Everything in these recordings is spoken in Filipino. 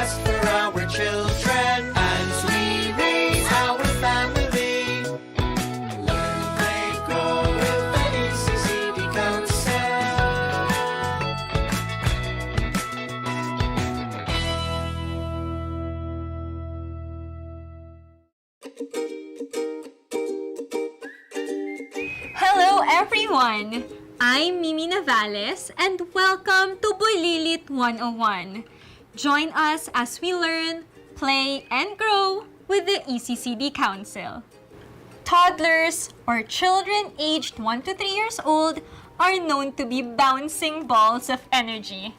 best for our children as we raise our family. Learn, play, grow with the ECCD Council. Hello everyone! I'm Mimi Navales and welcome to Bulilit 101. Join us as we learn, play, and grow with the ECCD Council. Toddlers, or children aged 1 to 3 years old, are known to be bouncing balls of energy.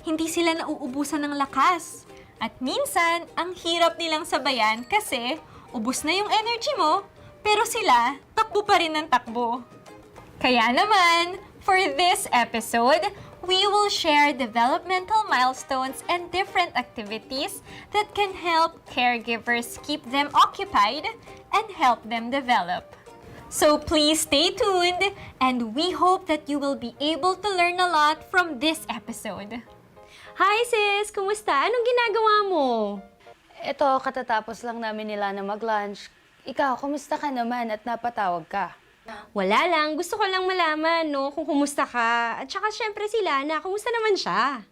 Hindi sila nauubusan ng lakas. At minsan, ang hirap nilang sabayan kasi ubus na yung energy mo, pero sila, takbo pa rin ng takbo. Kaya naman, for this episode, we will share developmental milestones and different activities that can help caregivers keep them occupied and help them develop. So please stay tuned, and we hope that you will be able to learn a lot from this episode. Hi sis! Kumusta? Anong ginagawa mo? Ito, katatapos lang namin nila na mag-lunch. Ikaw, kumusta ka naman at napatawag ka? Wala lang. Gusto ko lang malaman, no, kung kumusta ka. At saka syempre si Lana, kumusta naman siya?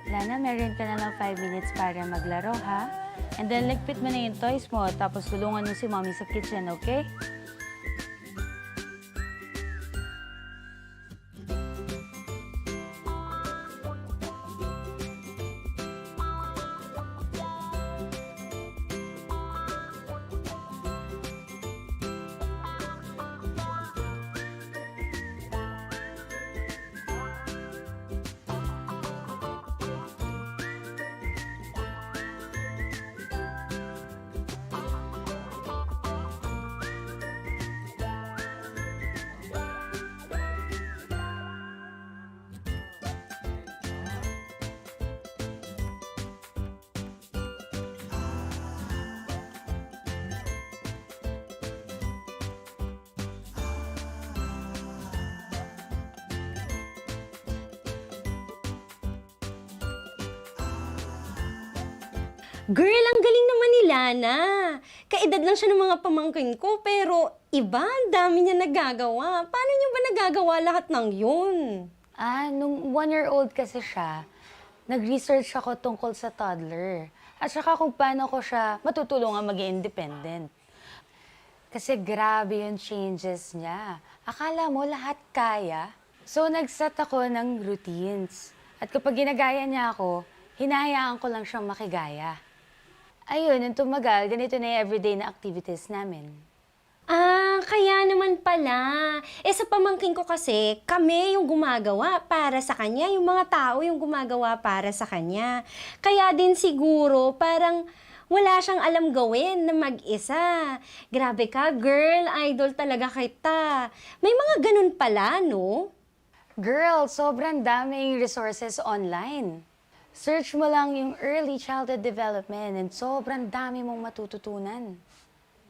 Lana, meron ka na lang 5 minutes para maglaro, ha? And then, ligpit mo na yung toys mo, tapos tulungan mo si Mommy sa kitchen, okay? Girl, ang galing naman ni Lana. Kaedad lang siya ng mga pamangkin ko, pero iba, ang dami niya nagagawa. Paano niyo ba nagagawa lahat ng yun? Nung 1-year-old kasi siya, nag-research ako tungkol sa toddler. At saka kung paano ko siya matutulungan maging independent. Kasi grabe yung changes niya. Akala mo lahat kaya? So, nag-set ako ng routines. At kapag ginagaya niya ako, hinahayaan ko lang siyang makigaya. Ayun, nung tumagal, ganito na yung everyday na activities namin. Kaya naman pala. Sa pamangkin ko kasi, kami yung gumagawa para sa kanya, yung mga tao yung gumagawa para sa kanya. Kaya din siguro, parang wala siyang alam gawin na mag-isa. Grabe ka, girl, idol talaga kita. May mga ganun pala, no? Girl, sobrang daming resources online. Search mo lang yung early childhood development and sobrang dami mong matututunan.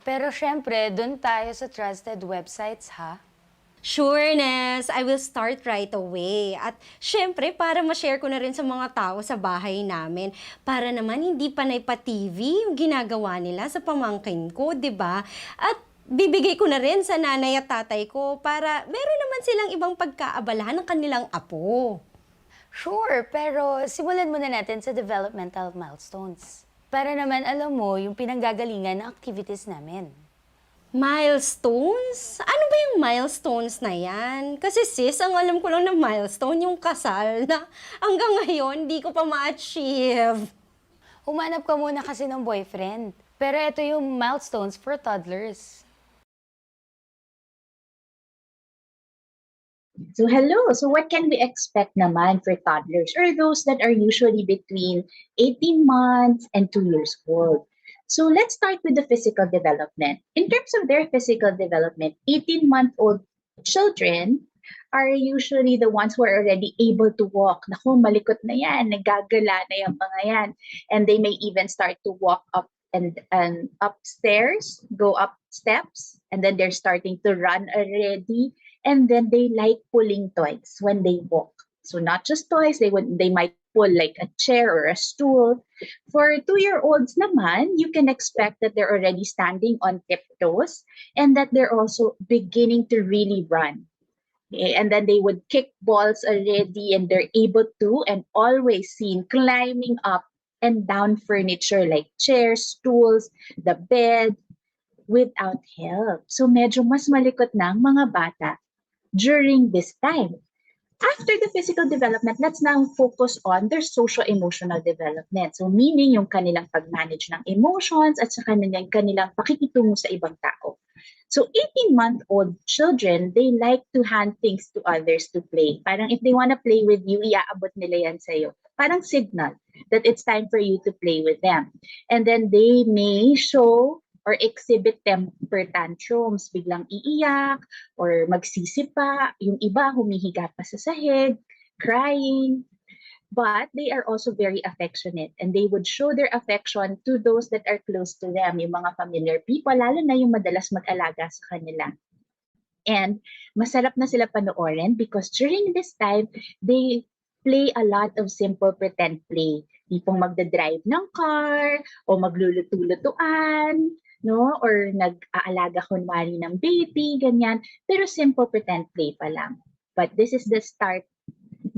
Pero syempre, dun tayo sa trusted websites, ha? Sure, Nes. I will start right away. At syempre, para ma-share ko na rin sa mga tao sa bahay namin. Para naman hindi panay pa TV yung ginagawa nila sa pamangkin ko, di ba? At bibigay ko na rin sa nanay at tatay ko para meron naman silang ibang pagkaabalahan ng kanilang apo. Sure, pero simulan muna natin sa developmental milestones. Para naman alam mo yung pinanggagalingan ng activities namin. Milestones? Ano ba yung milestones na yan? Kasi sis, ang alam ko lang na milestone, yung kasal na hanggang ngayon, di ko pa ma-achieve. Humanap ka muna kasi ng boyfriend. Pero ito yung milestones for toddlers. So hello, so what can we expect naman for toddlers or those that are usually between 18 months and 2 years old? So let's start with the physical development. In terms of their physical development, 18-month-old children are usually the ones who are already able to walk. Naku, malikot na yan, nagagala na yung mga yan. And they may even start to walk up and upstairs, go up steps, and then they're starting to run already. And then they like pulling toys when they walk. So not just toys, they might pull like a chair or a stool. For 2-year-olds naman, you can expect that they're already standing on tiptoes and that they're also beginning to really run. Okay, and then they would kick balls already and they're able to and always seen climbing up and down furniture like chairs, stools, the bed without help. So medyo mas malikot na ang mga bata during this time. After the physical development, let's now focus on their socio-emotional development. So meaning yung kanilang pag-manage ng emotions at sa kanilang pakikitungo sa ibang tao. So 18-month-old children, they like to hand things to others to play. Parang if they want to play with you, iaabot nila yan sa'yo. Parang signal that it's time for you to play with them. And then they may show or exhibit temper tantrums, biglang iiyak, or magsisipa, yung iba humihiga pa sa sahig, crying. But they are also very affectionate and they would show their affection to those that are close to them, yung mga familiar people, lalo na yung madalas mag-alaga sa kanila. And masarap na sila panoorin because during this time, they play a lot of simple pretend play. Tipong magdadrive ng car o magluluto-lutuan, no? Or nag-aalaga kunwari ng baby, ganyan. Pero simple pretend play pa lang. But this is the start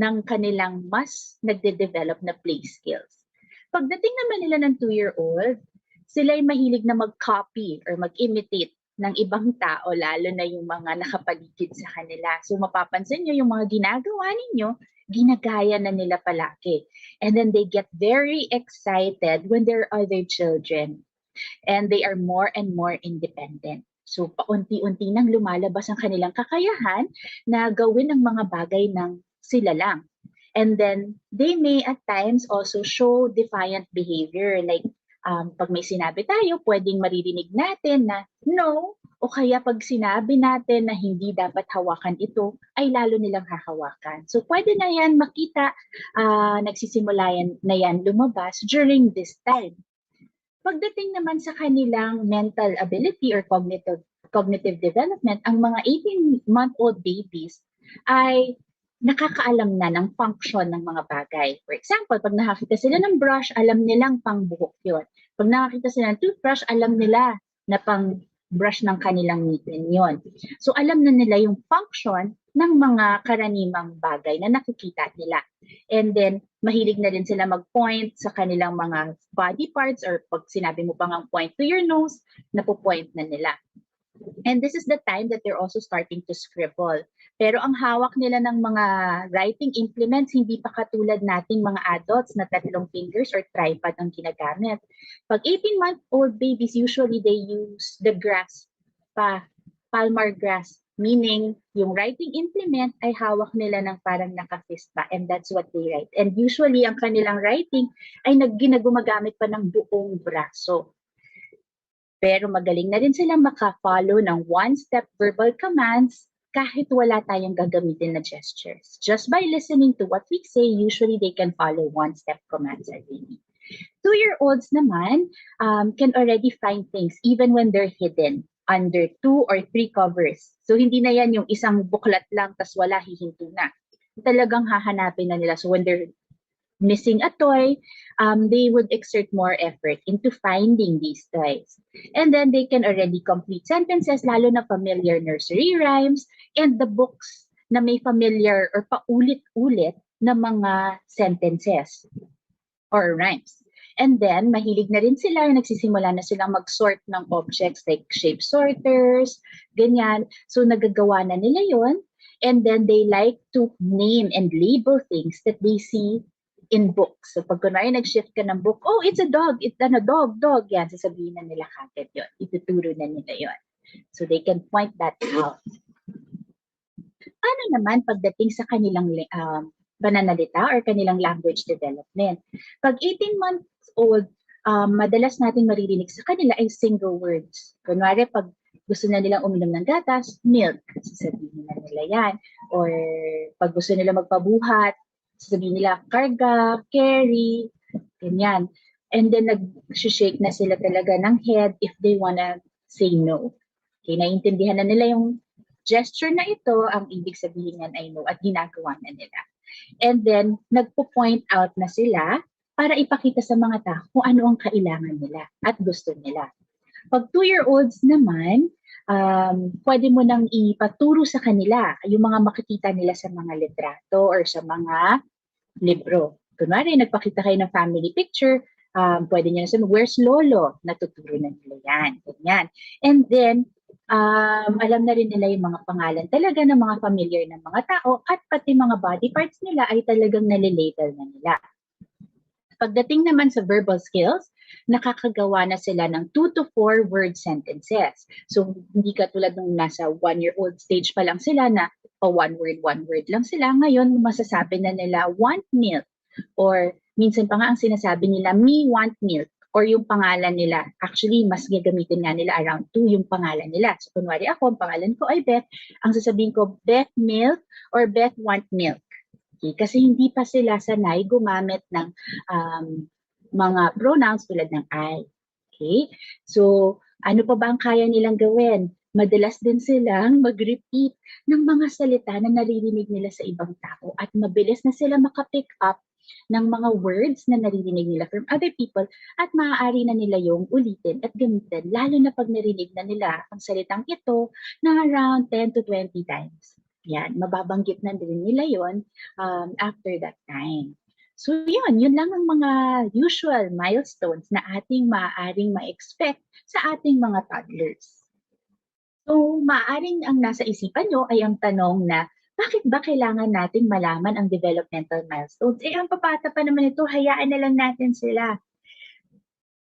ng kanilang mas nagde-develop na play skills. Pagdating naman nila ng 2-year-old, sila ay mahilig na mag-copy or mag-imitate ng ibang tao, lalo na yung mga nakapaligid sa kanila. So mapapansin nyo yung mga ginagawa ninyo, ginagaya na nila palaki. And then they get very excited when there are other children. And they are more and more independent. So paunti-unti nang lumalabas ang kanilang kakayahan na gawin ang mga bagay ng sila lang. And then they may at times also show defiant behavior. Like pag may sinabi tayo, pwedeng maririnig natin na no, o kaya pag sinabi natin na hindi dapat hawakan ito, ay lalo nilang hahawakan. So pwede na yan makita, nagsisimula na yan lumabas during this time. Pagdating naman sa kanilang mental ability or cognitive development, ang mga 18-month-old babies ay nakakaalam na ng function ng mga bagay. For example, pag nakakita sila ng brush, alam nilang pangbuhok yun. Pag nakakita sila ng toothbrush, alam nila na pang brush ng kanilang ngipin yon. So alam na nila yung function ng mga karaniwang bagay na nakikita nila. And then, mahilig na rin sila mag-point sa kanilang mga body parts or pag sinabi mo pang ang point to your nose, napo-point na nila. And this is the time that they're also starting to scribble. Pero ang hawak nila ng mga writing implements, hindi pa katulad nating mga adults na 3 fingers or tripod ang ginagamit. Pag 18-month-old babies, usually they use the grasp pa, palmar grasp. Meaning, yung writing implement ay hawak nila ng parang naka-fist pa and that's what they write. And usually, ang kanilang writing ay gumagamit pa ng buong braso. Pero magaling na rin sila maka-follow ng one-step verbal commands kahit wala tayong gagamitin na gestures. Just by listening to what we say, usually they can follow one-step commands already. 2-year-olds naman can already find things even when they're hidden under 2 or 3 covers. So hindi na yan yung isang buklat lang tas wala, hihinto na. Talagang hahanapin na nila. So when they're missing a toy, they would exert more effort into finding these toys. And then they can already complete sentences, lalo na familiar nursery rhymes and the books na may familiar or paulit-ulit na mga sentences or rhymes. And then, mahilig na rin sila, nagsisimula na silang mag-sort ng objects like shape sorters, ganyan. So, nagagawa na nila yon. And then, they like to name and label things that they see in books. So, pag kunwari nag-shift ka ng book, oh, it's a dog, it's a dog. Yan, sasabihin na nila kagad yun. Ituturo na nila yon. So, they can point that out. Ano naman pagdating sa kanilang pananalita or kanilang language development? Pag 18 months old, madalas natin maririnig sa kanila ay single words. Kunwari, pag gusto na nilang uminom ng gatas, milk. Sasabihin na nila yan. Or pag gusto nila magpabuhat, sasabihin nila karga, carry, ganyan. And then nag-shake na sila talaga ng head if they wanna say no. Okay, naiintindihan na nila yung gesture na ito, ang ibig sabihin niyan ay no at ginagawa na nila. And then, nagpo-point out na sila para ipakita sa mga tao kung ano ang kailangan nila at gusto nila. Pag 2-year-olds naman, pwede mo nang ipaturo sa kanila yung mga makikita nila sa mga litrato or sa mga libro. Kunwari, nagpakita kayo ng family picture, pwede nyo na sabihin, where's Lolo? Natuturo na nila yan. Ganyan. And then, alam na rin nila yung mga pangalan talaga ng mga familiar ng mga tao at pati mga body parts nila ay talagang nalilabel na nila. Pagdating naman sa verbal skills, nakakagawa na sila ng 2 to 4 word sentences. So, hindi katulad nung nasa 1-year-old stage pa lang sila na one word lang sila. Ngayon, masasabi na nila, want milk. Or minsan pa nga ang sinasabi nila, me want milk. Or yung pangalan nila. Actually, mas gagamitin nga nila around 2 yung pangalan nila. So, kunwari ako, ang pangalan ko ay Beth. Ang sasabihin ko, Beth milk or Beth want milk. Okay? Kasi hindi pa sila sanay gumamit ng mga pronouns tulad ng I. Okay? So, ano pa ba ang kaya nilang gawin? Madalas din silang mag-repeat ng mga salita na naririnig nila sa ibang tao at mabilis na sila makapick up ng mga words na naririnig nila from other people at maaari na nila yung ulitin at gamitin, lalo na pag narinig na nila ang salitang ito na around 10 to 20 times. Yan, mababanggit na din nila yon after that time. So yun lang ang mga usual milestones na ating maaaring ma-expect sa ating mga toddlers. So maaaring ang nasa isipan nyo ay ang tanong na, bakit ba kailangan nating malaman ang developmental milestones? Ang papata pa naman ito, hayaan na lang natin sila.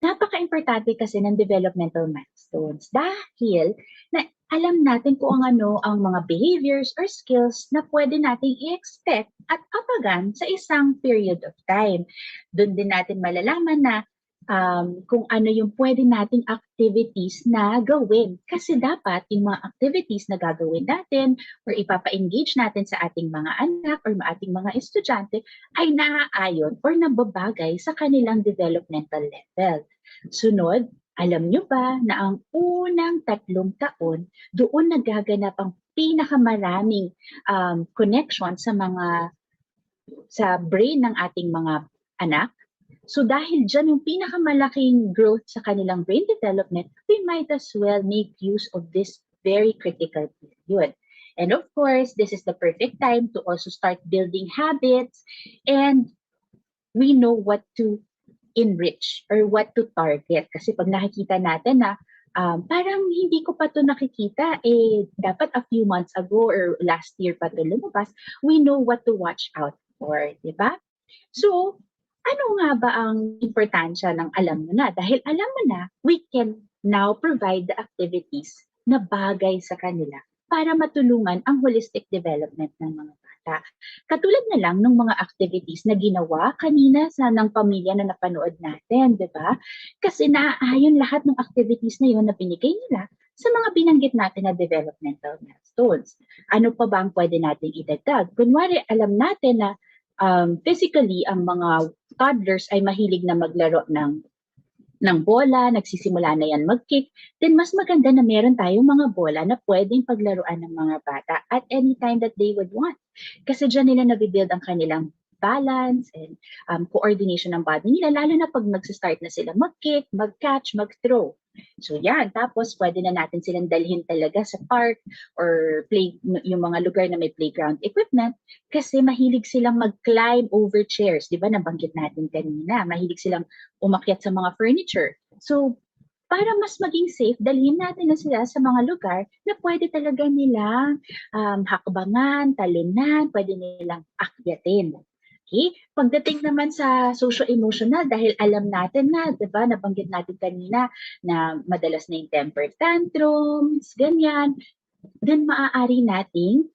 Napaka-importante kasi ng developmental milestones dahil na alam natin kung ano ang mga behaviors or skills na pwede nating i-expect at apagan sa isang period of time. Doon din natin malalaman na kung ano yung pwede nating activities na gawin. Kasi dapat yung mga activities na gagawin natin or ipapa-engage natin sa ating mga anak or ating mga estudyante ay naaayon or nababagay sa kanilang developmental level. Sunod, alam nyo ba na ang unang 3 taon, doon nagaganap ang pinakamaraming connection sa brain ng ating mga anak? So dahil dyan yung pinakamalaking growth sa kanilang brain development, we might as well make use of this very critical period. And of course, this is the perfect time to also start building habits and we know what to enrich or what to target. Kasi pag nakikita natin na parang hindi ko pa to nakikita, dapat a few months ago or last year pa to lumabas, we know what to watch out for, di ba? So, ano nga ba ang importansya ng alam mo na? Dahil alam mo na, we can now provide the activities na bagay sa kanila para matulungan ang holistic development ng mga bata. Katulad na lang ng mga activities na ginawa kanina sa ng pamilya na napanood natin, di ba? Kasi naaayon lahat ng activities na yun na binigay nila sa mga binanggit natin na developmental milestones. Ano pa ba ang pwede natin idagdag? Kunwari, alam natin na physically, ang mga toddlers ay mahilig na maglaro ng bola, nagsisimula na yan mag-kick, then mas maganda na meron tayong mga bola na pwedeng paglaruan ng mga bata at any time that they would want. Kasi dyan nila nabibuild ang kanilang balance and coordination ng body nila, lalo na pag mag-start na sila mag-kick, mag-catch, mag-throw. So yan, tapos pwede na natin silang dalhin talaga sa park or yung mga lugar na may playground equipment kasi mahilig silang mag-climb over chairs. Di ba, nabanggit natin kanina, mahilig silang umakyat sa mga furniture. So, para mas maging safe, dalhin natin na sila sa mga lugar na pwede talaga nilang hakbangan, talunan, pwede nilang akyatin. Okay? Pagdating naman sa socio-emotional, dahil alam natin na, di ba, nabanggit natin kanina na madalas na yung temper tantrums, ganyan, then maaari nating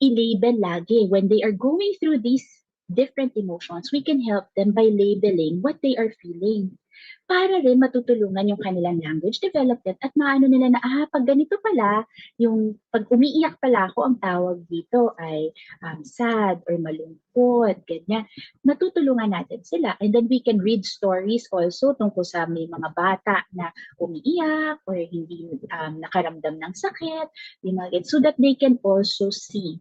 i-label lagi. When they are going through these different emotions, we can help them by labeling what they are feeling. para rin matutulungan yung kanilang language development at maano nila na, pag ganito pala, yung pag umiiyak pala ako, ang tawag dito ay sad or malungkot, ganyan. Matutulungan natin sila. And then we can read stories also tungkol sa may mga bata na umiiyak or hindi nakaramdam ng sakit, yung mga so that they can also see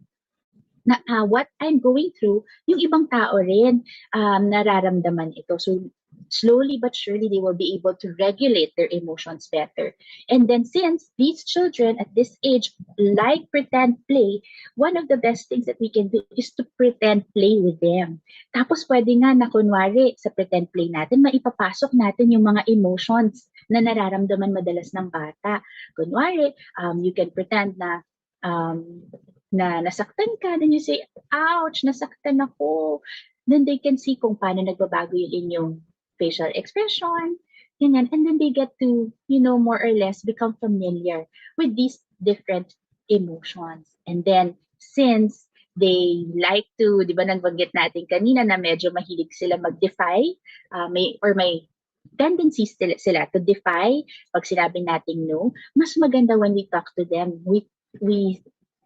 na what I'm going through, yung ibang tao rin nararamdaman ito. So slowly but surely they will be able to regulate their emotions better. And then since these children at this age like pretend play, one of the best things that we can do is to pretend play with them. Tapos pwede nga na kunwari sa pretend play natin, maipapasok natin yung mga emotions na nararamdaman madalas ng bata. Kunwari, you can pretend na nasaktan ka, then you say, ouch, nasaktan ako. Then they can see kung paano nagbabago yung inyong facial expression, ganyan. And then they get to, more or less become familiar with these different emotions. And then, since they like to, di ba nabanggit natin kanina na medyo mahilig sila mag-defy, may tendencies sila to defy pag sinabi nating no, mas maganda when we talk to them, we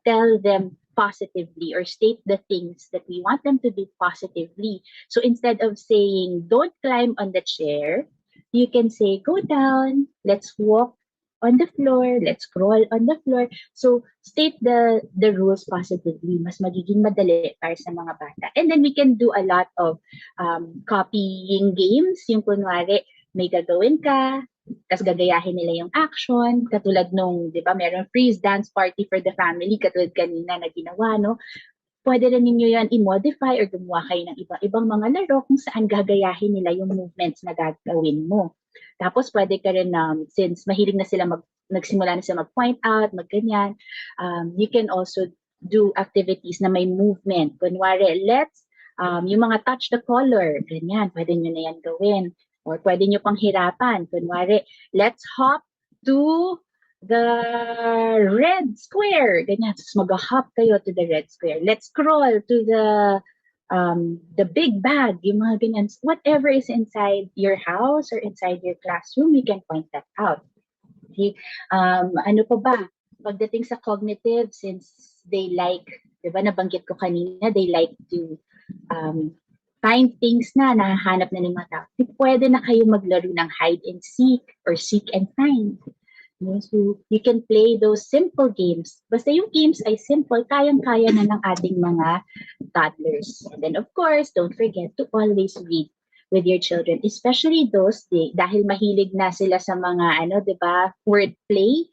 tell them positively or state the things that we want them to do positively. So instead of saying, don't climb on the chair, you can say, go down, let's walk on the floor, let's crawl on the floor. So state the rules positively, mas magiging madali para sa mga bata. And then we can do a lot of copying games, yung kunwari, may gagawin ka, tapos gagayahin nila yung action, katulad nung, di ba, meron freeze dance party for the family, katulad kanina na ginawa, no? Pwede rin ninyo yan i-modify or gumawa kayo ng ibang mga laro kung saan gagayahin nila yung movements na gagawin mo. Tapos pwede ka rin, since mahilig na sila nagsimula na sila mag-point out, magganyan, you can also do activities na may movement. Kunwari, yung mga touch the color, ganyan, pwede nyo na yan gawin. Or pwede nyo pang hirapan. Kunwari, let's hop to the red square. Ganyan. So mag-hop kayo to the red square. Let's crawl to the big bag. Yung mga ganyan. Whatever is inside your house or inside your classroom, you can point that out. Okay? Ano pa ba? Pagdating sa cognitive, since they like, di ba nabanggit ko kanina, they like to find things na nahahanap na ng mga tao. Pwede na kayo maglaro ng hide and seek or seek and find. So you can play those simple games. Basta yung games ay simple, kayang-kaya na ng ating mga toddlers. And then of course, don't forget to always read with your children, especially those dahil mahilig na sila sa mga di ba, word play,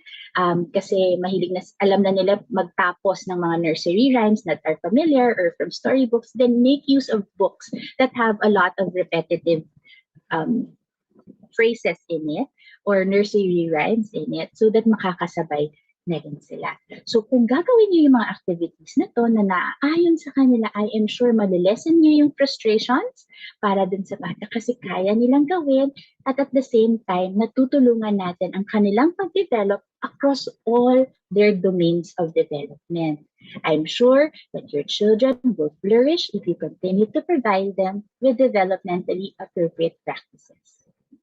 kasi mahilig na alam na nila magtapos ng mga nursery rhymes that are familiar or from storybooks, then make use of books that have a lot of repetitive phrases in it or nursery rhymes in it so that makakasabay na rin sila. So kung gagawin niyo yung mga activities na to na naaayon sa kanila, I am sure malilesen niyo yung frustrations para dun sa bata kasi kaya nilang gawin at the same time natutulungan natin ang kanilang pag-develop across all their domains of development. I'm sure that your children will flourish if you continue to provide them with developmentally appropriate practices.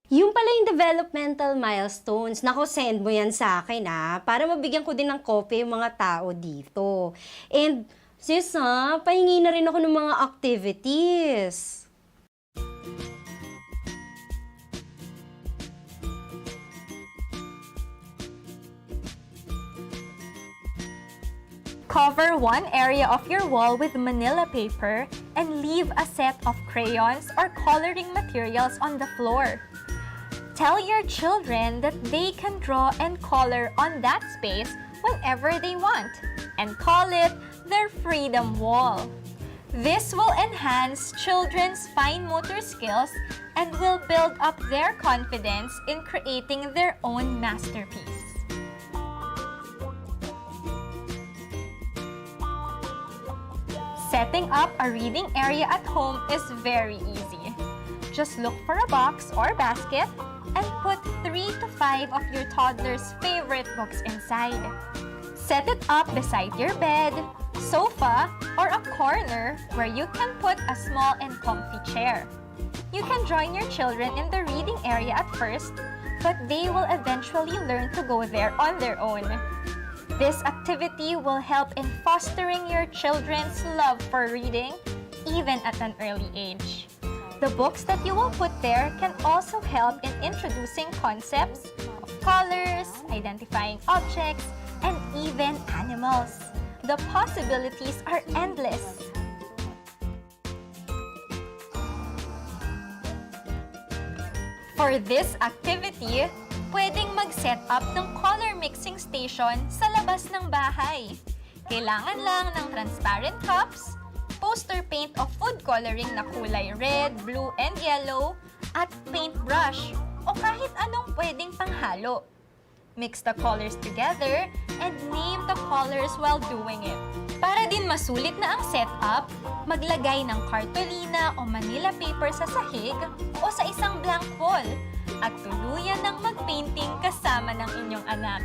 Yung pala yung developmental milestones, nako send mo yan sa akin para mabigyan ko din ng copy yung mga tao dito. And sis pahingi na rin ako ng mga activities. Cover one area of your wall with manila paper and leave a set of crayons or coloring materials on the floor. Tell your children that they can draw and color on that space whenever they want and call it their freedom wall. This will enhance children's fine motor skills and will build up their confidence in creating their own masterpiece. Setting up a reading area at home is very easy. Just look for a box or basket and put 3 to 5 of your toddler's favorite books inside. Set it up beside your bed, sofa, or a corner where you can put a small and comfy chair. You can join your children in the reading area at first, but they will eventually learn to go there on their own. This activity will help in fostering your children's love for reading, even at an early age. The books that you will put there can also help in introducing concepts of colors, identifying objects, and even animals. The possibilities are endless. For this activity, pwedeng mag-set up ng color mixing station sa labas ng bahay. Kailangan lang ng transparent cups, poster paint of food coloring na kulay red, blue, and yellow, at paintbrush o kahit anong pwedeng panghalo. Mix the colors together and name the colors while doing it. Para din masulit na ang setup, maglagay ng cartolina o manila paper sa sahig o sa isang blank wall at tuluyan ng mag-painting kasama ng inyong anak.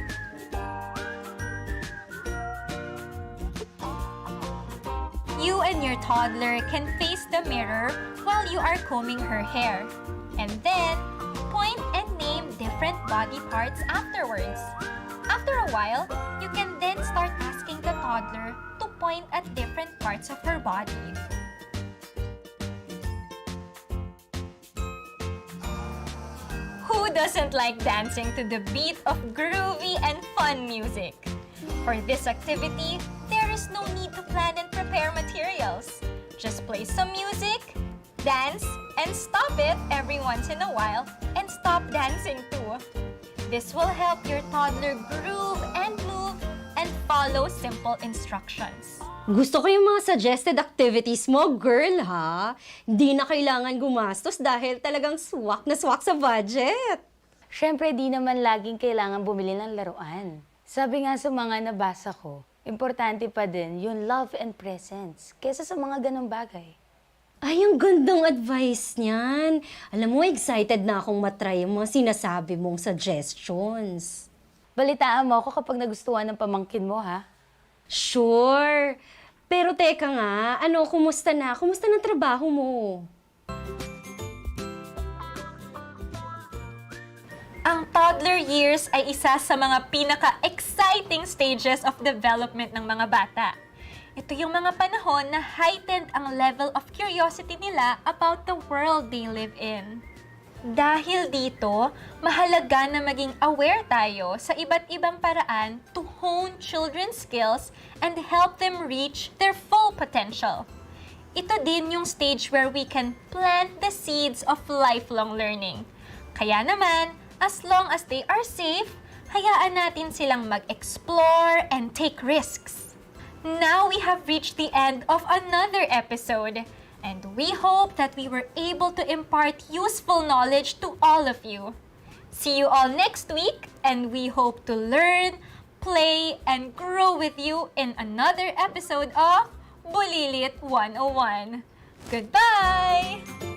You and your toddler can face the mirror while you are combing her hair. And then, point and name different body parts afterwards. After a while, you can then start asking the toddler to point at different parts of her body. Who doesn't like dancing to the beat of groovy and fun music? For this activity, there is no need to plan and prepare materials. Just play some music, dance, and stop it every once in a while, and stop dancing too. This will help your toddler groove and move and follow simple instructions. Gusto ko yung mga suggested activities mo, girl, ha? Hindi na kailangan gumastos dahil talagang swak na swak sa budget. Siyempre, di naman laging kailangan bumili ng laruan. Sabi nga sa mga nabasa ko, importante pa din yung love and presence kesa sa mga ganong bagay. Ay, ang gandang advice niyan. Alam mo, excited na akong matry yung mga sinasabi mong suggestions. Balitaan mo ako kapag nagustuhan ng pamangkin mo, ha? Sure. Pero teka nga, kumusta na? Kumusta ng trabaho mo? Ang toddler years ay isa sa mga pinaka-exciting stages of development ng mga bata. Ito yung mga panahon na heightened ang level of curiosity nila about the world they live in. Dahil dito, mahalaga na maging aware tayo sa iba't ibang paraan to hone children's skills and help them reach their full potential. Ito din yung stage where we can plant the seeds of lifelong learning. Kaya naman, as long as they are safe, hayaan natin silang mag-explore and take risks. Now we have reached the end of another episode, and we hope that we were able to impart useful knowledge to all of you. See you all next week, and we hope to learn, play, and grow with you in another episode of Bulilit 101. Goodbye!